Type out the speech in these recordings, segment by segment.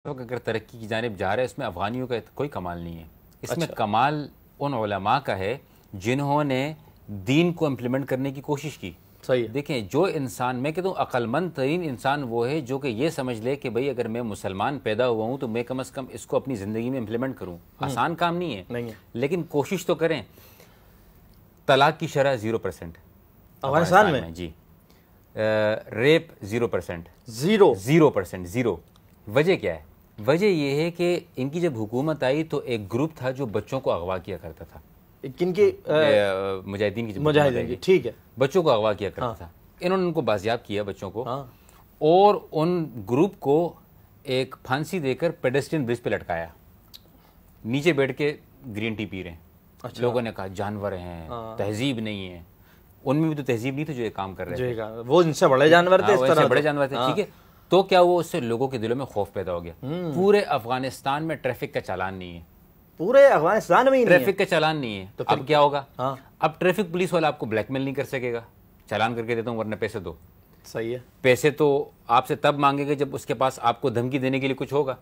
اگر ترقی کی جانب جا رہا ہے اس میں افغانیوں کا کوئی کمال نہیں ہے. اس میں کمال ان علماء کا ہے جنہوں نے دین کو امپلیمنٹ کرنے کی کوشش کی. صحیح. دیکھیں جو انسان، میں کہتا ہوں عقل مند ترین انسان وہ ہے جو کہ یہ سمجھ لے کہ بھئی اگر میں مسلمان پیدا ہوا ہوں تو میں کم از کم اس کو اپنی زندگی میں امپلیمنٹ کروں. آسان کام نہیں ہے لیکن کوشش تو کریں. طلاق کی شرح 0% افغانستان میں. جی. ریپ 0%. 0% زیرو. وجہ کیا ہے؟ وجہ یہ ہے کہ ان کی جب حکومت آئی تو ایک گروپ تھا جو بچوں کو اغوا کیا کرتا تھا. کن کی؟ مجاہدین کی. مجاہدین کی. ٹھیک ہے. بچوں کو اغوا کیا کرتا تھا. انہوں نے ان کو بازیاب کیا بچوں کو اور ان گروپ کو ایک پھانسی دے کر پیڈسٹرین برج پہ لٹکایا. نیچے بیٹھ کے گرین ٹی پی رہے ہیں. لوگوں نے کہا جانور ہیں، تہذیب نہیں ہے. ان میں بھی تو تہذیب نہیں تھی جو یہ کام کر رہے تھے. وہ ان سے بڑے جانور تھے. اس طرح بڑے جانور تھے. ٹھیک ہے. تو کیا وہ اس سے لوگوں کے دلوں میں خوف پیدا ہو گیا. پورے افغانستان میں ٹریفک کا چالان نہیں ہے. پورے افغانستان میں ٹریفک کا چالان نہیں ہے. تو اب کیا ہوگا؟ اب ٹریفک پولیس والا آپ کو بلیک میل نہیں کر سکے گا. چالان کر کے دیتا ہوں ورنہ پیسے دو. صحیح ہے. پیسے تو آپ سے تب مانگے گا جب اس کے پاس آپ کو دھمکی دینے کے لیے کچھ ہوگا.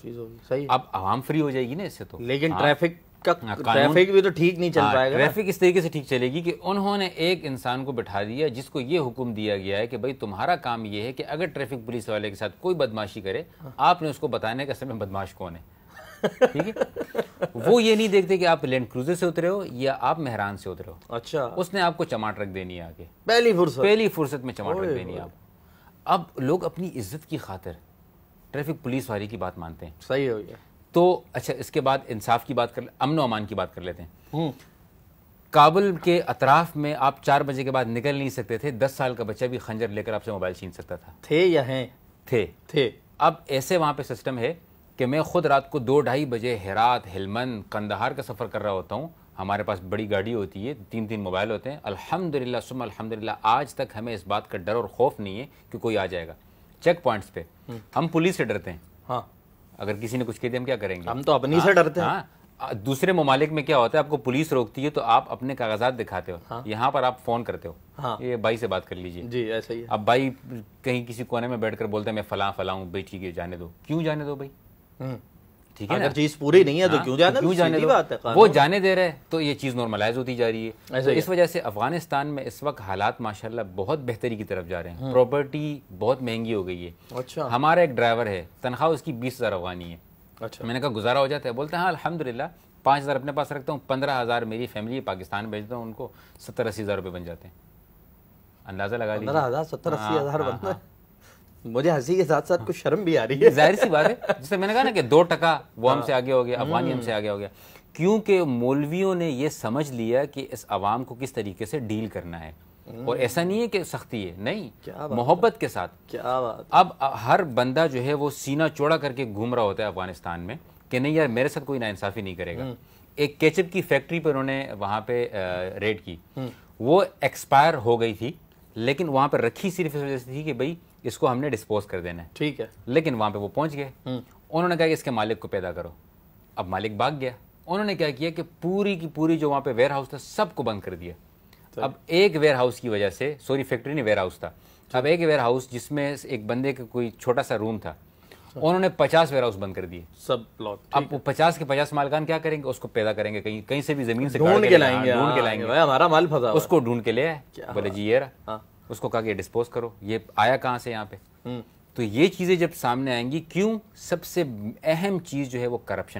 صحیح. اب عوام فری ہو جائے گی نا اس سے. تو لیکن ٹریفک بھی تو ٹھیک نہیں چل پائے گا. ٹریفک اس طریقے سے ٹھیک چلے گی کہ انہوں نے ایک انسان کو بٹھا دیا جس کو یہ حکم دیا گیا ہے کہ بھائی تمہارا کام یہ ہے کہ اگر ٹریفک پولیس والے کے ساتھ کوئی بدماشی کرے آپ نے اس کو بتانے کا سمے بدماش کون ہے. ٹھیک ہے. وہ یہ نہیں دیکھتے کہ آپ لینڈ کروزر سے اترے ہو یا آپ مہران سے اترے ہو. اچھا. اس نے آپ کو چماٹ رکھ دینی ہے آگے. پہلی فرصت میں چماٹ رکھ دینی ہے آپ. اب لوگ اپنی عزت کی خاطر ٹریفک پولیس والی کی بات مانتے ہیں. صحیح ہو گیا. تو اچھا اس کے بعد انصاف کی بات کر امن و امان کی بات کر لیتے ہیں. کابل کے اطراف میں آپ 4 بجے کے بعد نکل نہیں سکتے تھے. 10 سال کا بچہ بھی خنجر لے کر آپ سے موبائل چھین سکتا تھا. تھے یا ہیں؟ تھے. اب ایسے وہاں پہ سسٹم ہے کہ میں خود رات کو 2-2:30 بجے ہرات، ہلمند، قندھار کا سفر کر رہا ہوتا ہوں. ہمارے پاس بڑی گاڑی ہوتی ہے، 3 موبائل ہوتے ہیں. الحمدللہ ثم الحمدللہ آج تک ہمیں اس بات کا ڈر اور خوف نہیں ہے کہ کوئی آ جائے گا. چیک پوائنٹس پہ ہم پولیس سے ڈرتے ہیں. ہاں. اگر کسی نے کچھ کہہ دیا ہم کیا کریں گے؟ ہم تو اپنی سے ڈرتے ہیں. دوسرے ممالک میں کیا ہوتا ہے، آپ کو پولیس روکتی ہے تو آپ اپنے کاغذات دکھاتے ہو. یہاں پر آپ فون کرتے ہو، یہ بھائی سے بات کر لیجئے. جی ایسا ہی ہے. اب بھائی کہیں کسی کونے میں بیٹھ کر بولتا ہے میں فلاں ہوں بھائی، ٹھیک ہے جانے دو. کیوں جانے دو بھائی؟ ٹھیک ہے. اگر چیز پوری نہیں ہے تو کیوں جانے دو؟ وہ جانے دے رہے تو یہ چیز نارملائز ہوتی جا رہی ہے. اس وجہ سے افغانستان میں اس وقت حالات ماشاءاللہ بہت بہتری کی طرف جا رہے ہیں. پراپرٹی بہت مہنگی ہو گئی ہے. اچھا. ہمارا ایک ڈرائیور ہے، تنخواہ اس کی 20,000 افغانی ہے. اچھا. میں نے کہا گزارا ہو جاتا ہے؟ بولتے ہیں ہاں الحمدللہ. 5,000 اپنے پاس رکھتا ہوں، 15,000 میری فیملی پاکستان بھیجتا ہوں، ان کو 70-80 ہزار روپے بن جاتے ہیں. اندازہ لگا لیجیے. 15,000 70-80 ہزار بنتا ہے. مجھے ہنسی کے ساتھ ساتھ کچھ شرم بھی آ رہی ہے. ظاہر سی بات ہے. جسے میں نے کہا نا کہ 2% وہ ہم سے آگے ہو گیا، افغانی ہم سے آگے ہو گیا. کیونکہ مولویوں نے یہ سمجھ لیا کہ اس عوام کو کس طریقے سے ڈیل کرنا ہے. اور ایسا نہیں ہے کہ سختی ہے، نہیں، محبت کے ساتھ. کیا بات. اب ہر بندہ جو ہے وہ سینہ چوڑا کر کے گھوم رہا ہوتا ہے افغانستان میں کہ نہیں یار میرے ساتھ کوئی ناانصافی نہیں کرے گا. ایک کیچپ کی فیکٹری پر انہوں نے وہاں پہ ریڈ کی. وہ ایکسپائر ہو گئی تھی لیکن وہاں پہ رکھی صرف اس وجہ سے تھی کہ بھئی اس کو ہم نے ڈسپوز کر دینا ہے. ٹھیک ہے. لیکن وہاں پہ وہ پہنچ گئے. انہوں نے کہا کہ اس کے مالک کو پیدا کرو. اب مالک بھاگ گیا. انہوں نے کیا کیا کہ پوری کی پوری جو وہاں پہ ویئر ہاؤس تھا سب کو بند کر دیا. اب ایک ویئر ہاؤس کی وجہ سے، سوری فیکٹری نہیں ویئر ہاؤس تھا، اب ایک ویئر ہاؤس جس میں ایک بندے کا کوئی چھوٹا سا روم تھا، انہوں نے 50 ویئر ہاؤس بند کر دیے. سب پلاٹ. اب وہ 50 کے 50 مالکان کیا کریں گے؟ اس کو پیدا کریں گے کہیں سے بھی زمین سے ڈھونڈ کے لائیں گے. ہمارا مال پھنسا. اس کو ڈھونڈ کے لے آئے. بولے جی یہ رہا. اس کو کہا کہ ڈسپوز کرو. یہ آیا کہاں سے یہاں پہ؟ تو یہ چیزیں جب سامنے آئیں گی، کیوں؟ سب سے اہم چیز جو ہے وہ کرپشن